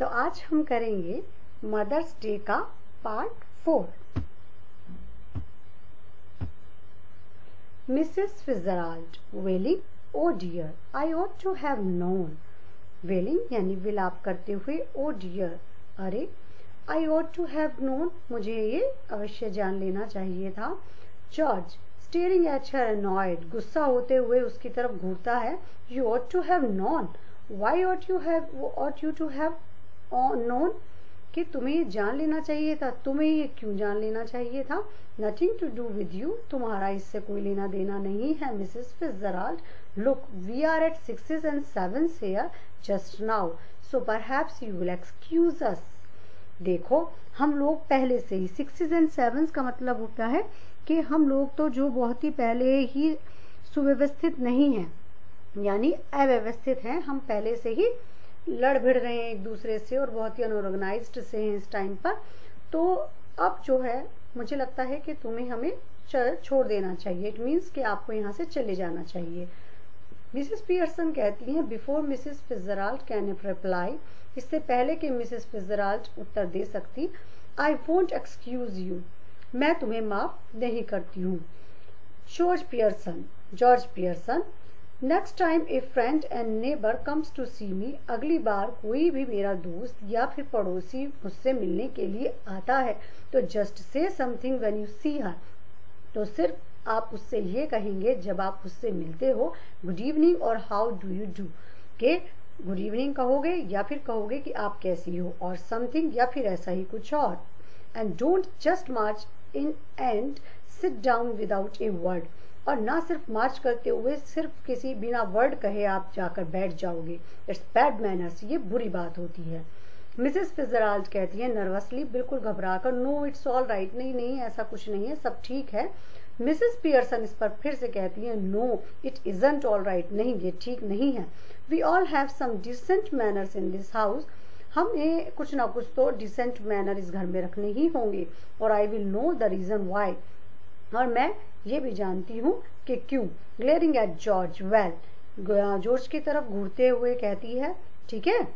तो आज हम करेंगे मदर्स डे का part 4। Mrs Fitzgerald wailing, oh dear I ought to have known. Wailing यानी विलाप करते हुए, ओ डियर अरे, I ought to have known मुझे ये अवश्य जान लेना चाहिए था। George staring at her annoyed, गुस्सा होते हुए उसकी तरफ घूरता है। You ought to have known, why ought you to have known, कि तुम्हें ये जान लेना चाहिए था। तुम्हें ये क्यों जान लेना चाहिए था? Nothing to do with you, तुम्हारा इससे कोई लेना देना नहीं है। Mrs Fitzgerald, look we are at 6s and 7s here just now, so perhaps you will excuse us। देखो हम लोग पहले से ही 6s and 7s का मतलब होता है कि हम लोग तो जो बहुत ही पहले ही सुव्यवस्थित नहीं हैं, यानी अव्यवस्थित हैं। हम पहले से ही लड़ भिड़ रहे हैं एक दूसरे से और बहुत ही अनऑर्गेनाइज्ड से हैं इस टाइम पर। तो अब जो है मुझे लगता है कि तुम्हें हमें छोड़ देना चाहिए। इट मीन्स कि आपको यहाँ से चले जाना चाहिए। मिसेस पियर्सन कहती हैं, before Mrs Fitzgerald can reply, इससे पहले कि मिसेस फिट्जराल्ड उत्तर दे सकती, आई वोंट एक्सक्यूज यू, मैं तुम्हें माफ नहीं करती हूँ। George Pearson, next time a friend and neighbour comes to see me, अगली बार कोई भी मेरा दोस्त या फिर पड़ोसी मुझसे मिलने के लिए आता है तो just say something when you see her, तो सिर्फ आप उससे ये कहेंगे जब आप उससे मिलते हो, गुड इवनिंग और हाउ डू यू डू, के गुड इवनिंग कहोगे या फिर कहोगे कि आप कैसी हो, और समथिंग या फिर ऐसा ही कुछ और। And don't just March in and sit down without a word, और ना सिर्फ मार्च करते हुए सिर्फ किसी बिना वर्ड कहे आप जाकर बैठ जाओगे। इट्स बैड मैनर्स, ये बुरी बात होती है। मिसेस फिट्जराल्ड कहती है नर्वसली, बिल्कुल घबराकर, नो इट्स ऑल राइट, नहीं ऐसा कुछ नहीं है, सब ठीक है। मिसेस पियर्सन इस पर फिर से कहती है, no it isn't all right, नहीं ये ठीक नहीं है। We all have some decent manners in this house, हमें कुछ ना कुछ तो डिसेंट मैनर इस घर में रखने ही होंगे, और I will know the reason why, और मैं ये भी जानती हूँ कि क्यों। Glaring at George, well, George की तरफ घूरते हुए कहती है, ठीक है।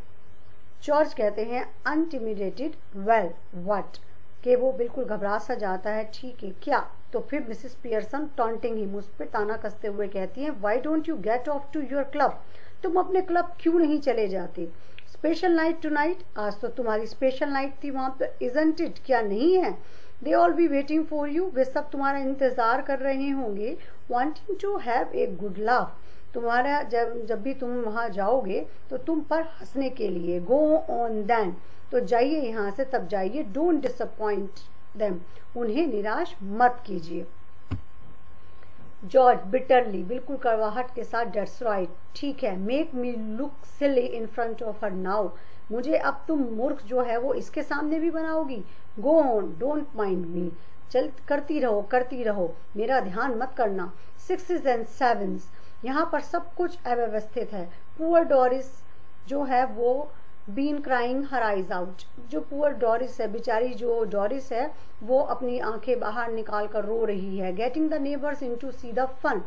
जॉर्ज कहते हैं अनटिमिडेटेड, वेल व्हाट, कि वो बिल्कुल घबरा सा जाता है, ठीक है क्या। तो फिर मिसेस पियर्सन टॉन्टिंग हिम, उस पर ताना कसते हुए कहती हैं, why don't you get off to your club, तुम अपने क्लब क्यों नहीं चले जाते। स्पेशल नाइट टू नाइट, आज तो तुम्हारी स्पेशल नाइट थी वहां पर, इजंट इट, क्या नहीं है। They all be waiting for you, वे सब तुम्हारा इंतजार कर रहे होंगे। Wanting to have a good laugh, तुम्हारा जब भी तुम वहां जाओगे तो तुम पर हंसने के लिए। गो ऑन देन, तो जाइए यहाँ से, तब जाइए। डोंट डिसअपॉइंट देम, उन्हें निराश मत कीजिए। जॉर्ज बिटरली, बिल्कुल कड़वाहट के साथ, दैट्स राइट, ठीक है। Make me look silly in front of her now, मुझे अब तुम मूर्ख जो है वो इसके सामने भी बनाओगी। Go on, don't mind me, चल करती रहो, मेरा ध्यान मत करना। 6s and 7s, यहाँ पर सब कुछ अव्यवस्थित है। पुअर डोरिस जो है वो been crying her eyes out, जो पुअर डोरिस है, बेचारी जो डोरिस है वो अपनी आंखें बाहर निकाल कर रो रही है। Getting the neighbours in to see the fun,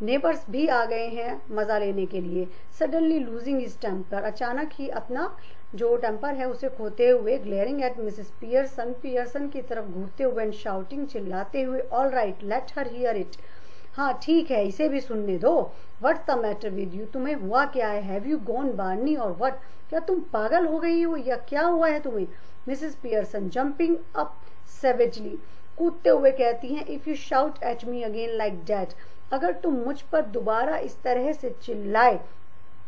neighbours भी आ गए हैं मजा लेने के लिए। सडनली लूजिंग हिज टेम्पर, अचानक ही अपना जो टेम्पर है उसे खोते हुए। ग्लेयरिंग एट मिसेस पियर्सन की तरफ घूरते हुए, एंड शाउटिंग, चिल्लाते हुए, all right let her here it, हाँ ठीक है इसे भी सुनने दो। What's the matter with you, तुम्हें हुआ क्या है। हैव यू गॉन बार्नी और व्हाट, क्या तुम पागल हो गई हो या क्या हुआ है तुम्हें। मिसेस पियर्सन जंपिंग अप सेवेजली, कूदते हुए कहती हैं, if you shout at me again like that, अगर तुम मुझ पर दोबारा इस तरह से चिल्लाए,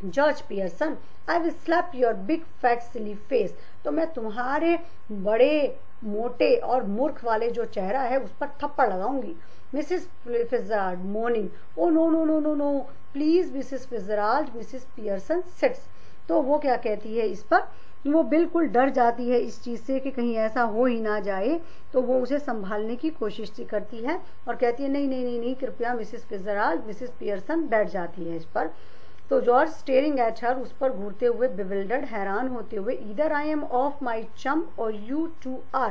George Pearson, I will slab your big fat silly face, तो मैं तुम्हारे बड़े मोटे और मूर्ख वाले जो चेहरा है उस पर थप्पड़ लगाऊंगी। Mrs Fitzgerald morning, oh no no no no no please Mrs Fitzgerald, Mrs Pearson sits, तो वो क्या कहती है इस पर, वो बिल्कुल डर जाती है इस चीज से कि कहीं ऐसा हो ही ना जाए, तो वो उसे संभालने की कोशिश करती है और कहती है नहीं कृपया मिसेस फिट्जराल्ड। मिसेस पियर्सन बैठ जाती है इस पर। तो जॉर्ज स्टेयरिंग एट हर, उस पर घूरते हुए, बिविल्डर्ड, हैरान होते हुए, either I am off my chump और यू टू आर,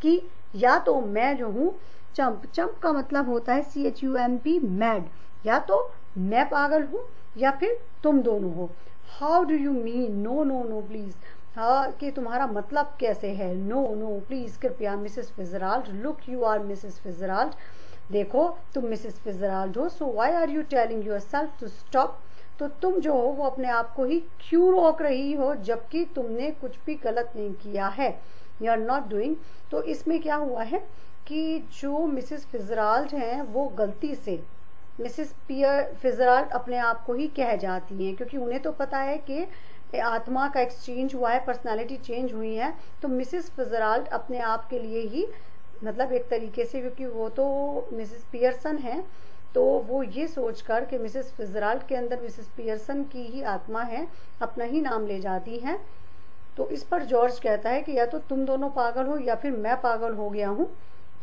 कि या तो मैं जो हूँ चंप का मतलब होता है CHUMP मैड, या तो मैं पागल हूँ या फिर तुम दोनों हो। How do you mean, no no no please, हाँ कि तुम्हारा मतलब कैसे है, नो नो प्लीज कृपया, Mrs Fitzgerald, look you are Mrs Fitzgerald, देखो तुम मिसेस फिजराल्ड हो, so why are you telling yourself to stop, तो तुम जो हो वो अपने आप को ही क्यों रोक रही हो जबकि तुमने कुछ भी गलत नहीं किया है, यू आर नॉट डूइंग। तो इसमें क्या हुआ है कि जो मिसेस फिजराल्ड हैं वो गलती से मिसेस फिजराल्ड अपने आप को ही कह जाती हैं, क्योंकि उन्हें तो पता है कि आत्मा का एक्सचेंज हुआ है, पर्सनालिटी चेंज हुई है, तो मिसेस फिजराल्ड अपने आप के लिए ही मतलब एक तरीके से, क्योंकि वो तो मिसेस पियर्सन है, तो वो ये सोचकर कि मिसेस फिजराल्ड के अंदर मिसेस पियर्सन की ही आत्मा है, अपना ही नाम ले जाती हैं। तो इस पर जॉर्ज कहता है कि या तो तुम दोनों पागल हो या फिर मैं पागल हो गया हूँ,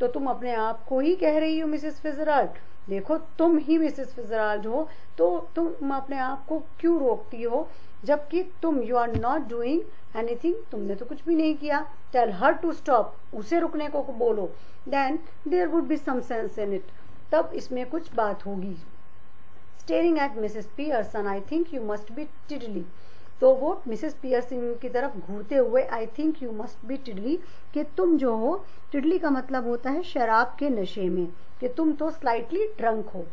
तो तुम अपने आप को ही कह रही हो मिसेस फिजराल्ड, देखो तुम ही मिसेस फिजराल्ड हो, तो तुम अपने आप को क्यों रोकती हो जबकि तुम, you are not doing anything, तुमने तो कुछ भी नहीं किया, टेल हर टू स्टॉप, उसे रुकने को बोलो, then there would be some sense in it, तब इसमें कुछ बात होगी। Staring at Mrs Pearson, I think you must be tiddly, तो वो मिसेस पियर्सन की तरफ घूरते हुए, I think you must be tiddly, कि तुम जो हो, टिडली का मतलब होता है शराब के नशे में, कि तुम तो स्लाइटली ड्रंक हो।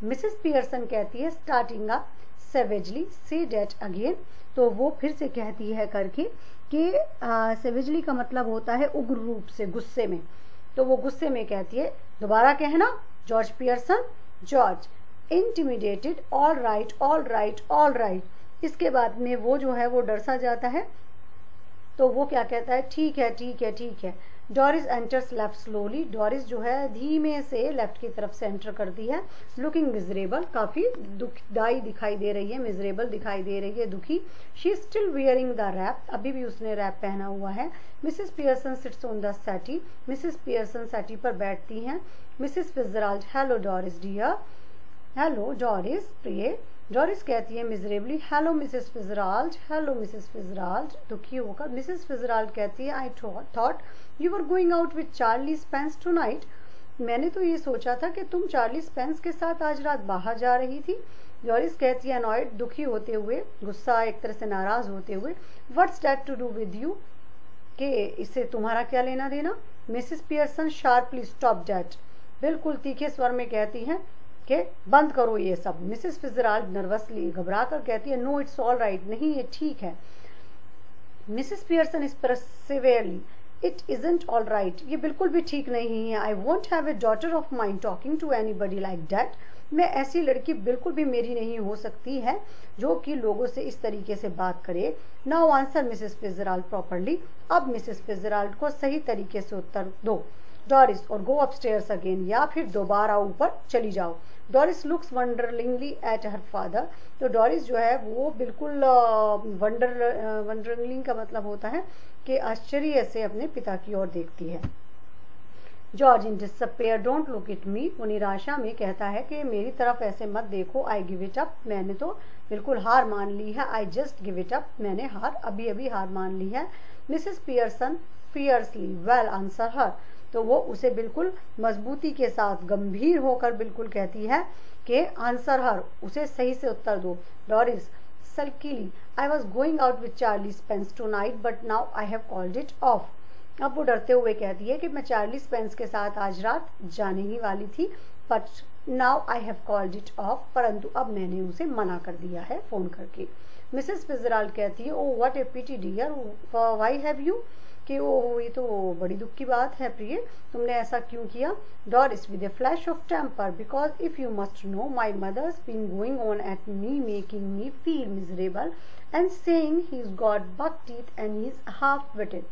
मिसेस पियर्सन कहती है स्टार्टिंग अप सेवेजली, से डेट अगेन, तो वो फिर से कहती है करके कि सेवेजली का मतलब होता है उग्र रूप से, गुस्से में, तो वो गुस्से में कहती है, दोबारा कहना George Pearson, George intimidated, all right all right all right, इसके बाद में वो जो है वो डर सा जाता है, तो वो क्या कहता है, ठीक है ठीक है ठीक है। Doris enters left slowly, Doris जो है धीमे से लेफ्ट की तरफ से एंटर करती है, लुकिंग मिजरेबल, काफी दुखदाई दिखाई दे रही है, मिजरेबल दिखाई दे रही है, दुखी। She still wearing the wrap, अभी भी उसने रैप पहना हुआ है। Mrs Pearson sits on the settee, Mrs Pearson settee पर बैठती हैं। Mrs Fitzgerald, hello Doris dear, hello Doris प्रिय, डॉरिस कहती है miserably, hello Mrs Fitzgerald, hello Mrs Fitzgerald, दुखी होकर। मिसेस फिजराल्ड कहती है, I thought you were going out with Charlie Spence tonight, मैंने तो ये सोचा था कि तुम चार्ली स्पेंस के साथ आज रात बाहर जा रही थी। डॉरिस कहती है अनॉयड, दुखी होते हुए, गुस्सा एक तरह से नाराज होते हुए, what's that to do with you, कि इससे तुम्हारा क्या लेना देना। Mrs Pearson sharply, stop that, बिल्कुल तीखे स्वर में कहती हैं कि बंद करो ये सब। मिसेस फिजराल्ड नर्वसली, घबरा कर कहती है, नो इट्स ऑल राइट, नहीं ये ठीक है। Mrs Pearson is perseveringly, it isn't all right, ये बिल्कुल भी ठीक नहीं है। I won't have a daughter of mine talking to anybody like that, मैं ऐसी लड़की बिल्कुल भी मेरी नहीं हो सकती है जो कि लोगों से इस तरीके से बात करे। Now answer Mrs Fitzgerald properly, अब मिसेस फिजराल्ड को सही तरीके से उत्तर दो डॉरिस, और गो अपस्टेयर्स अगेन, या फिर दोबारा ऊपर चली जाओ। Doris looks wonderingly at her father, तो डॉरिस जो है वो बिल्कुल वंडरलिंग का मतलब होता है कि आश्चर्य से अपने पिता की ओर देखती है। George in despair, don't look at me, वो निराशा में कहता है कि मेरी तरफ ऐसे मत देखो। आई गिव इट अप, मैंने तो बिल्कुल हार मान ली है। I just give it up, मैंने अभी अभी हार मान ली है। Mrs Pearson fiercely, well answer her, तो वो उसे बिल्कुल मजबूती के साथ गंभीर होकर बिल्कुल कहती है कि आंसर हर, उसे सही से उत्तर दो। Doris sulkily, I was going out with Charlie Spence tonight but now I have called it off, अब वो डरते हुए कहती है कि मैं चार्ली स्पेंस के साथ आज रात जाने ही वाली थी, but now I have called it of, परंतु अब मैंने उसे मना कर दिया है फोन करके। मिसेस फिजराल्ड कहती है, oh what a pity dear, why have you, कि ओ ये तो बड़ी दुख की बात है प्रिय, तुमने ऐसा क्यों किया। Doris with a flash of temper, because if you must know my mother's been going on at me, making me feel miserable and saying he is got buck teeth and he is half witted,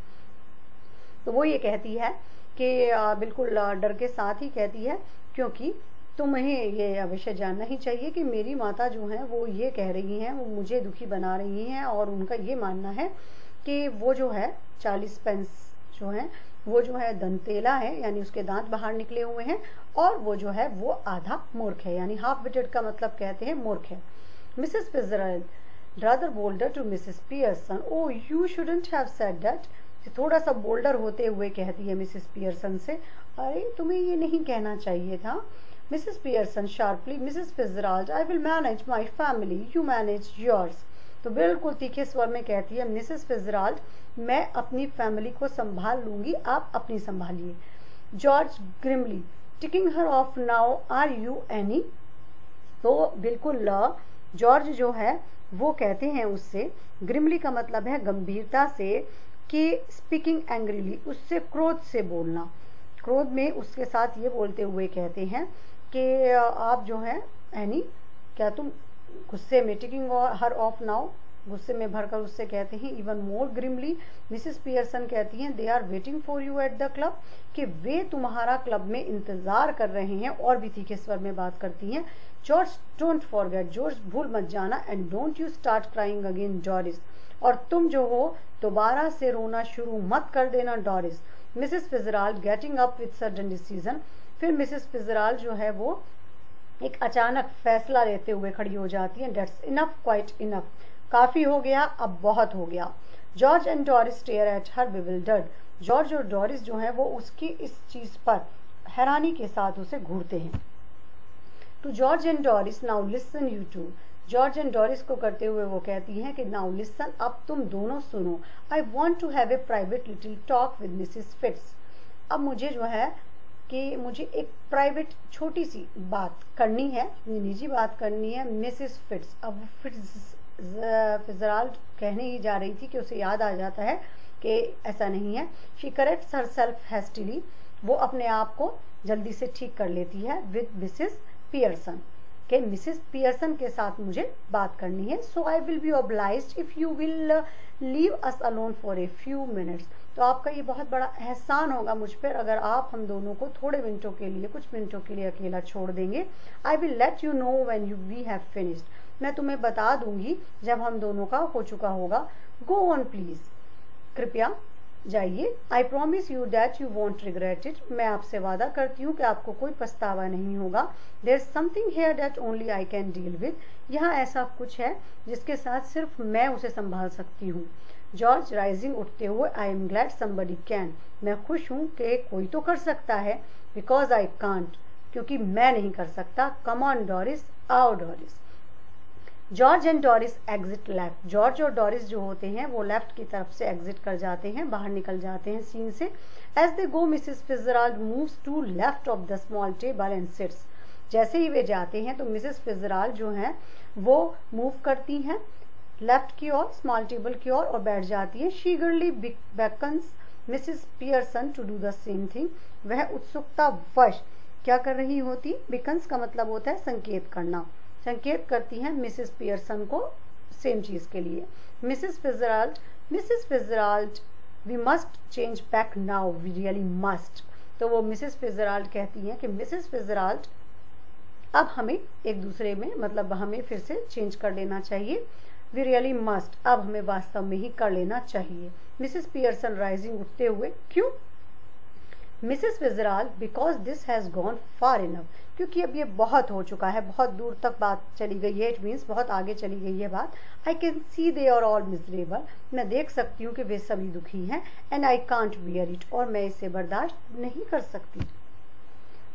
तो वो ये कहती है कि बिल्कुल डर के साथ ही कहती है, क्योंकि तुम्हें ये अवश्य जानना ही चाहिए कि मेरी माता जो है वो ये कह रही हैं, वो मुझे दुखी बना रही हैं, और उनका ये मानना है कि वो जो है चार्ली स्पेंस जो है वो जो है दंतेला है, यानी उसके दांत बाहर निकले हुए हैं, और वो जो है वो आधा मूर्ख है, यानी हाफ विटेड का मतलब कहते हैं मूर्ख है। Mrs Fitzgerald rather bolder to Mrs Pearson, oh you shouldn't have said that, थोड़ा सा बोल्डर होते हुए कहती है मिसेस पियर्सन से, अरे तुम्हें ये नहीं कहना चाहिए था। Mrs Pearson sharply, Mrs Fitzgerald, I will manage my family, you manage yours, तो बिल्कुल तीखे स्वर में कहती है मिसेस फिtzgerald, मैं अपनी फैमिली को संभाल लूंगी, आप अपनी संभालिए। George grimly, ticking her off now, are you any. तो बिल्कुल जॉर्ज जो है वो कहते हैं उससे, ग्रिमली का मतलब है गंभीरता से, कि स्पीकिंग एंग्रीली, उससे क्रोध से बोलना, क्रोध में उसके साथ ये बोलते हुए कहते हैं कि आप जो है एनी, क्या तुम गुस्से में, टिकिंग हर ऑफ नाउ, गुस्से में भरकर उससे कहते हैं। Even more grimly Mrs Pearson कहती हैं they are waiting for you at the club, कि वे तुम्हारा क्लब में इंतजार कर रहे हैं, और भी तीखे स्वर में बात करती हैं। जॉर्ज डोंट फॉरगेट, जॉर्ज भूल मत जाना, and don't you start crying again Doris, और तुम जो हो दोबारा से रोना शुरू मत कर देना Doris. Mrs Fitzgerald getting up with sudden decision, फिर मिसेस फिtzgerald जो है वो एक अचानक फैसला लेते हुए खड़ी हो जाती है। डेट्स इनफ, क्वाइट इनफ, काफी हो गया, अब बहुत हो गया। George and Doris stare at her bewildered, George और डॉरिस जो है वो उसकी इस चीज पर हैरानी के साथ उसे घूरते हैं। To George and Doris, now listen you two, George and Doris को करते हुए वो कहती हैं कि नाउ लिसन, अब तुम दोनों सुनो, I want to have a private little talk with Mrs Fitz, अब मुझे जो है कि मुझे एक प्राइवेट छोटी सी बात करनी है, निजी बात करनी है मिसेस फिट्स। अब फिtzgerald कहने ही जा रही थी कि उसे याद आ जाता है कि ऐसा नहीं है। शी करेक्ट्स हरसेल्फ हैस्टिली, वो अपने आप को जल्दी से ठीक कर लेती है। विद मिसेस पियर्सन, कि मिसेस पियर्सन के साथ मुझे बात करनी है। So I will be obliged if you will leave us alone for a few minutes, तो आपका ये बहुत बड़ा एहसान होगा मुझ पर अगर आप हम दोनों को थोड़े मिनटों के लिए, कुछ मिनटों के लिए अकेला छोड़ देंगे। I will let you know when you we have finished, मैं तुम्हें बता दूंगी जब हम दोनों का हो चुका होगा। गो ऑन प्लीज, कृपया जाइए। I promise you that you want regret it, मैं आपसे वादा करती हूँ कि आपको कोई पछतावा नहीं होगा। There is something here that only I can deal with, यहाँ ऐसा कुछ है जिसके साथ सिर्फ मैं उसे संभाल सकती हूँ। जॉर्ज राइजिंग, उठते हुए, I am glad somebody can, मैं खुश हूँ कि कोई तो कर सकता है। बिकॉज आई कांट, क्योंकि मैं नहीं कर सकता। कम ऑन डॉरिस, आओ Doris. George and Doris exit left, George और डॉरिस जो होते हैं वो लेफ्ट की तरफ से एग्जिट कर जाते हैं, बाहर निकल जाते हैं सीन से। As they go Mrs Fitzgerald moves to left of the small table and sits, जैसे ही वे जाते हैं तो मिसेस फिtzgerald जो हैं वो मूव करती हैं लेफ्ट की ओर, स्मॉल टेबल की ओर, और बैठ जाती है। She eagerly beckons Mrs Pearson to do the same thing, वह उत्सुकता वश क्या कर रही होती, बेकन्स का मतलब होता है संकेत करना, संकेत करती हैं मिसेस पियर्सन को सेम चीज के लिए। Mrs Fitzgerald we must change back now, we really must, तो वो मिसेस फिtzgerald कहती हैं कि मिसेस फिtzgerald अब हमें एक दूसरे में, मतलब हमें फिर से चेंज कर लेना चाहिए। वी रियली मस्ट, अब हमें वास्तव में ही कर लेना चाहिए। मिसेस पियर्सन राइजिंग, उठते हुए, क्यों? Mrs Fitzgerald, because this has gone far enough, क्योंकि अब ये बहुत हो चुका है, बहुत दूर तक बात चली गई है, इट मीन्स बहुत आगे चली गई है बात। I can see they are all miserable, मैं देख सकती हूँ कि वे सभी दुखी हैं। And I can't bear it, और मैं इसे बर्दाश्त नहीं कर सकती।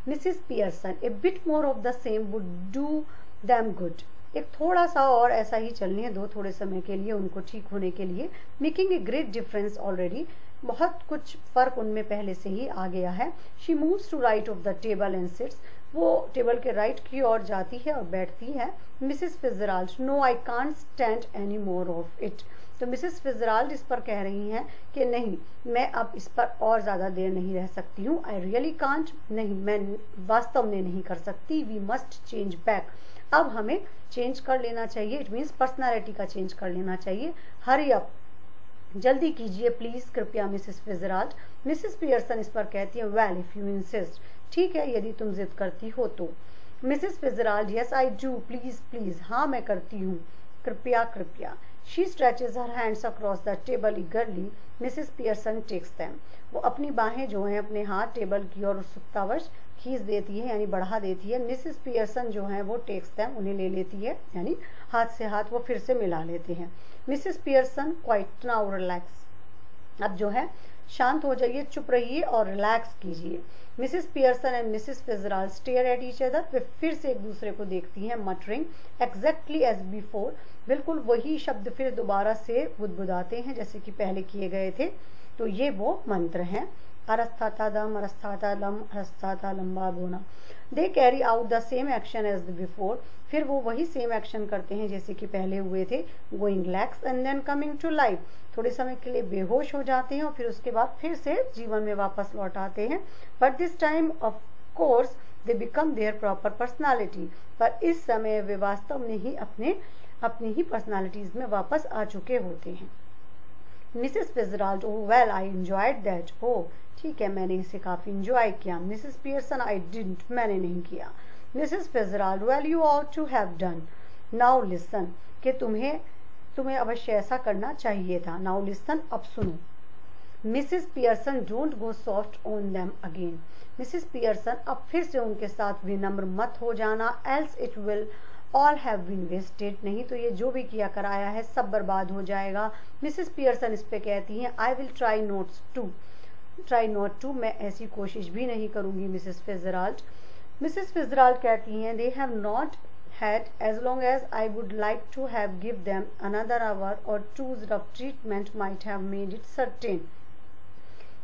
Mrs Pearson, a bit more of the same would do them good, एक थोड़ा सा और ऐसा ही चलने दो थोड़े समय के लिए उनको ठीक होने के लिए। Making a great difference already, बहुत कुछ फर्क उनमें पहले से ही आ गया है। She moves to right of the table and sits, वो टेबल के राइट की ओर जाती है और बैठती है। Mrs Fitzgerald, no I can't stand any more of it, तो मिसेस फिtzgerald इस पर कह रही हैं कि नहीं, मैं अब इस पर और ज्यादा देर नहीं रह सकती हूँ। आई रियली कांट, नहीं, मैं वास्तव में नहीं कर सकती। वी मस्ट चेंज बैक, अब हमें चेंज कर लेना चाहिए, इट मीन्स पर्सनालिटी का चेंज कर लेना चाहिए। हरी अप, जल्दी कीजिए प्लीज, कृपया मिसेस फिtzgerald। मिसेस पियर्सन इस पर कहती है, वेल इफ यू इंसिस्ट, ठीक है यदि तुम जिद करती हो तो। Mrs Fitzgerald, yes I do, please please, हाँ मैं करती हूँ, कृपया कृपया। She stretches her hands across the table eagerly, Mrs Pearson takes them, वो अपनी बाहें जो हैं अपने हाथ टेबल की ओर उत्सुकतावश खींच देती है, यानी बढ़ा देती है। मिसेस पियर्सन जो है वो टेक्स देम, उन्हें ले लेती है, यानी हाथ से हाथ वो फिर से मिला लेते हैं। Mrs Pearson, quite now relax, अब जो है शांत हो जाइए, चुप रहिए और रिलैक्स कीजिए। Mrs Pearson and Mrs Fitzgerald stare at each other, वे फिर से एक दूसरे को देखती हैं। मटरिंग एग्जैक्टली एज बिफोर, बिल्कुल वही शब्द फिर दोबारा से बुदबुदाते हैं जैसे कि पहले किए गए थे। तो ये वो मंत्र हैं, अरस्थाता दम, अरस्थाता लम, अरस्थाता लंबा बोना। They carry out the same action as before, फिर वो वही सेम एक्शन करते हैं जैसे कि पहले हुए थे। Going lax and then coming to life, थोड़े समय के लिए बेहोश हो जाते हैं और फिर उसके बाद फिर से जीवन में वापस लौट आते हैं। But this time of course they become their proper personality, पर इस समय वे वास्तव में ही अपनी ही पर्सनालिटीज में वापस आ चुके होते हैं। Mrs Fitzgerald, oh well I enjoyed that, ओह ठीक है मैंने इसे काफी इंजॉय किया। मिसेस पियर्सन, आई डिडंट, मैंने नहीं किया। Mrs Fitzgerald, well you ought to have done, now listen, कि तुम्हें अवश्य ऐसा करना चाहिए था। नाउ लिसन, अब सुनो। Mrs Pearson, don't go soft on them again, Mrs Pearson अब फिर से उनके साथ विनम्र मत हो जाना। Else it will all have been wasted, नहीं तो ये जो भी किया कराया है सब बर्बाद हो जाएगा। मिसेस पियर्सन इस पे कहती हैं, I will try not to, मैं ऐसी कोशिश भी नहीं करूंगी। मिसेस फिजराल्ड कहती हैं, they have not had as long as I would like to have give them another hour or two's rough treatment might have made it certain,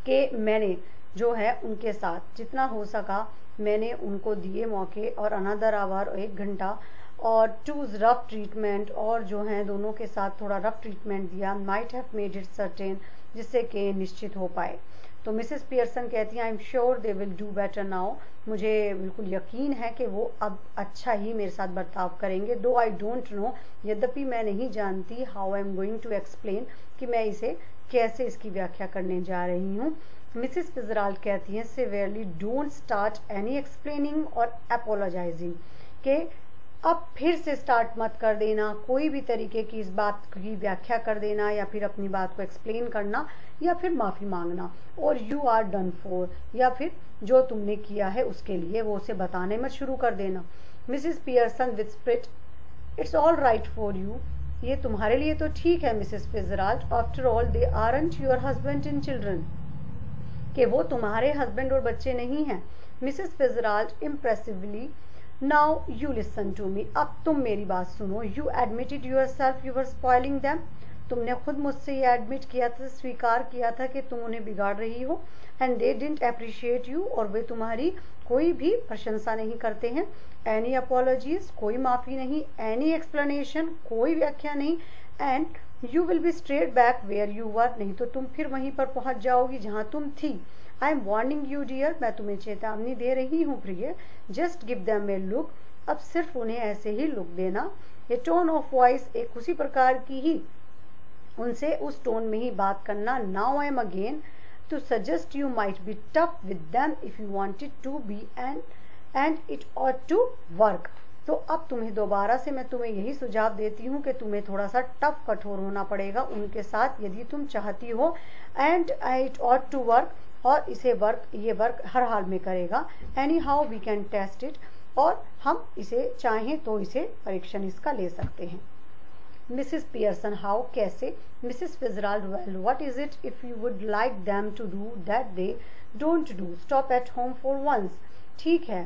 कि मैंने जो है उनके साथ जितना हो सका मैंने उनको दिए मौके, और अनदर आवर, 1 घंटा, और टूज रफ ट्रीटमेंट, और जो है दोनों के साथ थोड़ा रफ ट्रीटमेंट दिया। Might have made it certain, जिससे कि निश्चित हो पाए। तो मिसेस पियर्सन कहती हैं, I am sure they will do better now, मुझे बिल्कुल यकीन है कि वो अब अच्छा ही मेरे साथ बर्ताव करेंगे। दो आई डोंट नो, यद्यपि मैं नहीं जानती, how I am going to explain, कि मैं इसे कैसे इसकी व्याख्या करने जा रही हूँ। मिसेस फिजराल्ड कहती हैं, severely don't start any explaining और अपोलोजाइजिंग, कि अब फिर से स्टार्ट मत कर देना कोई भी तरीके की इस बात की व्याख्या कर देना या फिर अपनी बात को एक्सप्लेन करना या फिर माफी मांगना, और यू आर डन फॉर, या फिर जो तुमने किया है उसके लिए वो उसे बताने में शुरू कर देना। Mrs Pearson with spirit, it's all right for you, ये तुम्हारे लिए तो ठीक है Mrs Fitzgerald, after all they aren't your husband and children, कि वो तुम्हारे हस्बैंड और बच्चे नहीं हैं। Mrs Fitzgerald impressively, now you listen to me, अब तुम मेरी बात सुनो। You admitted yourself you were spoiling them, तुमने खुद मुझसे ये एडमिट किया था, स्वीकार किया था कि तुम उन्हें बिगाड़ रही हो। And they didn't appreciate you, और वे तुम्हारी कोई भी प्रशंसा नहीं करते हैं। एनी अपॉलॉजीज, कोई माफी नहीं। एनी एक्सप्लेनेशन, कोई व्याख्या नहीं। And you will be straight back where you were, नहीं तो तुम फिर वहीं पर पहुंच जाओगी जहां तुम थी। I am warning you dear, मैं तुम्हें चेतावनी दे रही हूँ प्रिय। Just give them a look, अब सिर्फ उन्हें ऐसे ही लुक देना। ए टोन ऑफ वॉइस, एक उसी प्रकार की ही उनसे उस टोन में ही बात करना। Now I am again to suggest you might be tough with them if you wanted to be, and it ought to work. तो अब तुम्हें दोबारा से मैं तुम्हें यही सुझाव देती हूँ कि तुम्हें थोड़ा सा टफ, कठोर होना पड़ेगा उनके साथ यदि तुम चाहती हो। And it ought to work, और ये वर्क हर हाल में करेगा। Anyhow we can test it, और हम इसे चाहें तो इसे परीक्षण इसका ले सकते हैं। मिसेस पियर्सन, हाउ, कैसे? Mrs Fitzgerald, well what is it if you would like them to do that they don't do, stop at home for once. ठीक है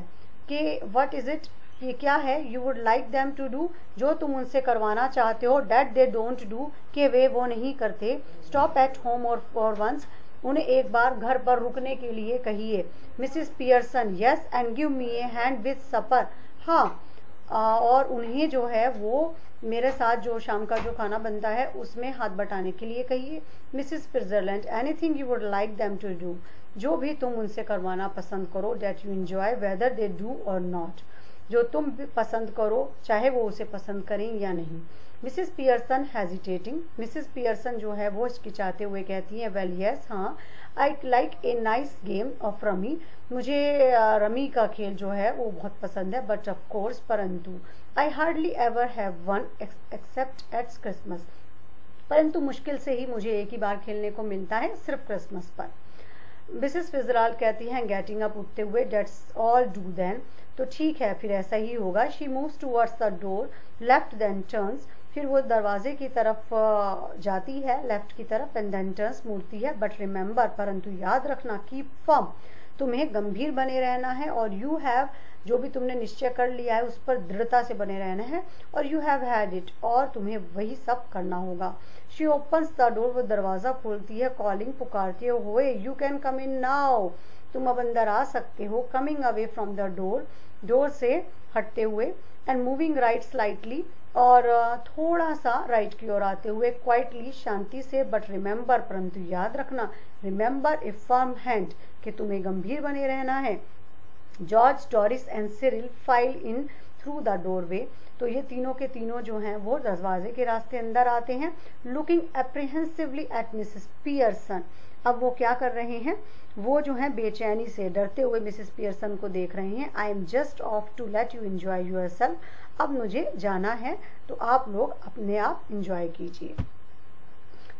कि व्हाट इज इट, ये क्या है? You would like them to do, जो तुम उनसे करवाना चाहते हो, दैट दे डोंट डू, कि वे वो नहीं करते। स्टॉप एट होम और फॉर वंस, उन्हें एक बार घर पर रुकने के लिए कहिए। Mrs Pearson, yes, and give me a hand with supper, हाँ, और उन्हें जो है वो मेरे साथ जो शाम का जो खाना बनता है उसमें हाथ बटाने के लिए कहिए। Mrs Fitzgerald, anything you would like them to do, जो भी तुम उनसे करवाना पसंद करो, that you enjoy whether they do और नॉट, जो तुम भी पसंद करो चाहे वो उसे पसंद करें या नहीं। Mrs Pearson hesitating, Mrs Pearson जो है वो हिचकिचाते हुए कहती हैं, वेल यस, हाँ, I like a nice game of rummy, मुझे रमी का खेल जो है वो बहुत पसंद है, बट ऑफ कोर्स, परंतु I hardly ever have one except at Christmas, परंतु मुश्किल से ही मुझे एक ही बार खेलने को मिलता है, सिर्फ क्रिसमस पर। मिसेस फिजराल्ड कहती हैं, गेटिंग अप, उठते हुए, डेट्स ऑल डू देन, तो ठीक है फिर ऐसा ही होगा। She moves towards the door, left then turns, फिर वो दरवाजे की तरफ जाती है, लेफ्ट की तरफ, एंड देन टर्न्स, मुड़ती है। बट रिमेंबर, परंतु याद रखना, कीप फर्म, तुम्हें गंभीर बने रहना है, और यू हैव, जो भी तुमने निश्चय कर लिया है उस पर दृढ़ता से बने रहना है, और यू हैव हैड इट, और तुम्हें वही सब करना होगा। शी ओपन्स द डोर, वो दरवाजा खोलती है, कॉलिंग, पुकारती है, होए you can come in now, तुम अब अंदर आ सकते हो। Coming away from the door, door से हटते हुए, एंड मूविंग राइट स्लाइटली, और थोड़ा सा राइट की ओर आते हुए, क्वाइटली, शांति से। बट रिमेंबर, परंतु याद रखना, रिमेंबर ए फर्म हैंड, कि तुम्हें गंभीर बने रहना है। George, Doris and Cyril file in through the doorway, तो ये तीनों के तीनों जो हैं वो दरवाजे के रास्ते अंदर आते हैं। लुकिंग एप्रीहेंसिवली एट मिसेस पियर्सन, अब वो क्या कर रहे हैं, वो जो है बेचैनी से, डरते हुए मिसेस पियर्सन को देख रहे हैं। I am just off to let you enjoy yourself, अब मुझे जाना है, तो आप लोग अपने आप एंजॉय कीजिए।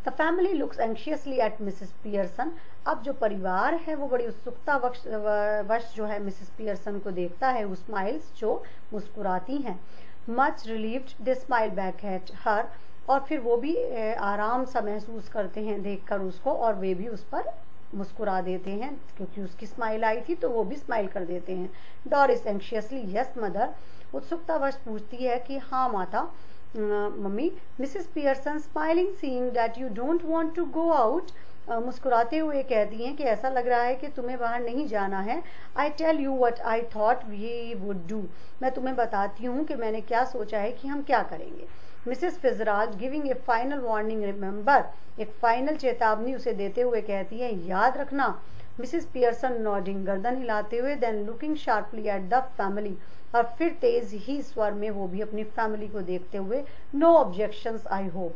The family looks anxiously eight Mrs Pearson, अब जो परिवार है वो बड़ी उत्सुकता वश जो है मिसेस पियर्सन को देखता है। वो स्माइल्स, जो मुस्कुराती हैं। Much relieved they smile back at her, और फिर वो भी आराम सा महसूस करते हैं देखकर उसको, और वे भी उस पर मुस्कुरा देते हैं, क्योंकि उसकी स्माइल आई थी तो वो भी स्माइल कर देते हैं। डोरिस एंशियसली, यस मदर, उत्सुकतावश पूछती है कि हाँ माता, मम्मी। Mrs Pearson smiling, seeing that you don't want to go out, मुस्कुराते हुए कहती हैं कि ऐसा लग रहा है कि तुम्हें बाहर नहीं जाना है। I tell you what I thought we would do, मैं तुम्हें बताती हूँ कि मैंने क्या सोचा है कि हम क्या करेंगे। Mrs Fitzgerald giving A final warning, remember, एक फाइनल चेतावनी उसे देते हुए कहती है, याद रखना। मिसेस पियर्सन नॉडिंग, गर्दन हिलाते हुए, then looking sharply at the family, और फिर तेज ही स्वर में वो भी अपनी फैमिली को देखते हुए, नो ऑब्जेक्शंस आई होप,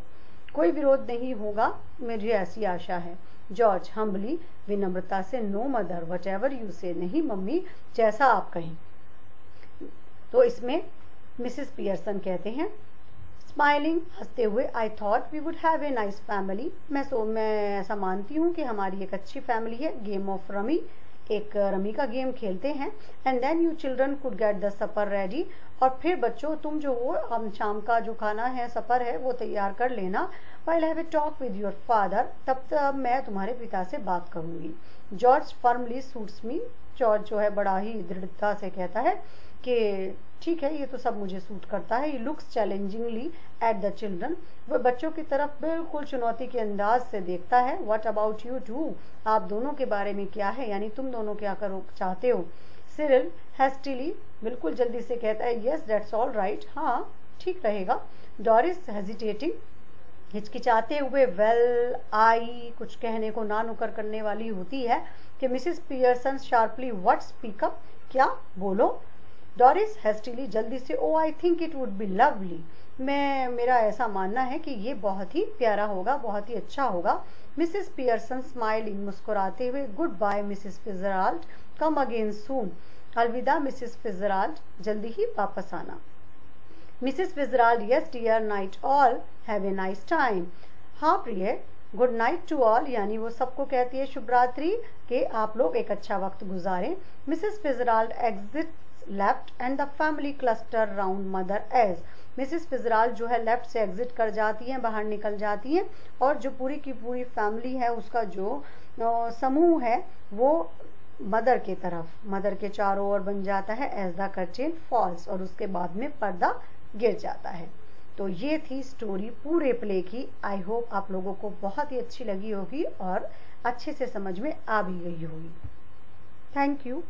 कोई विरोध नहीं होगा, मुझे ऐसी आशा है। जॉर्ज हम्बली, विनम्रता से, no mother, whatever you say, नहीं मम्मी, जैसा आप कहें। तो इसमें मिसेस पियर्सन कहते हैं, स्माइलिंग, हंसते हुए, I thought we would have a nice family, मैं ऐसा मानती हूँ कि हमारी एक अच्छी फैमिली है। गेम ऑफ रमी, एक रमी का गेम खेलते हैं। And then you children could get the supper ready, और फिर बच्चों तुम जो वो हम शाम का जो खाना है, सपर है, वो तैयार कर लेना। While have a talk with your father, तब तक मैं तुम्हारे पिता से बात करूंगी। George firmly suits me, George जो है बड़ा ही दृढ़ता से कहता है कि ठीक है, ये तो सब मुझे सूट करता है। He looks challengingly at the children, वह बच्चों की तरफ बिल्कुल चुनौती के अंदाज से देखता है। व्हाट अबाउट यू टू, आप दोनों के बारे में क्या है, यानी तुम दोनों क्या करो चाहते हो। सिरिल हेस्टिली, बिल्कुल जल्दी से कहता है, यस दैट्स ऑल राइट, हाँ ठीक रहेगा। डोरिस हेजिटेटिंग, हिचकिचाते हुए, वेल आई, कुछ कहने को ना नुकर करने वाली होती है कि Mrs Pearson sharply, what, speak up, क्या, बोलो। डोरिस हेस्टिली, जल्दी से, oh I think it would be lovely, मेरा ऐसा मानना है कि ये बहुत ही प्यारा होगा, बहुत ही अच्छा होगा। मिसेस पियर्सन स्माइलिंग, मुस्कुराते हुए, goodbye Mrs Fitzgerald, come again soon, अलविदा मिसेस फिजराल्ड, जल्दी ही वापस आना। Mrs Fitzgerald, yes dear, night all, have a nice time, हाँ प्रिय, गुड नाइट टू ऑल, यानी वो सबको कहती है शुभ रात्रि, कि आप लोग एक अच्छा वक्त गुजारें। Mrs Fitzgerald exit left and the family cluster round mother as, Mrs Fitzgerald जो है लेफ्ट से एग्जिट कर जाती हैं, बाहर निकल जाती हैं, और जो पूरी की पूरी फैमिली है उसका जो समूह है वो मदर के तरफ, मदर के चारों ओर बन जाता है। एज द कर्टेन फॉल्स, और उसके बाद में पर्दा गिर जाता है। तो ये थी स्टोरी पूरे प्ले की। आई होप आप लोगों को बहुत ही अच्छी लगी होगी और अच्छे से समझ में आ भी गई होगी। Thank you.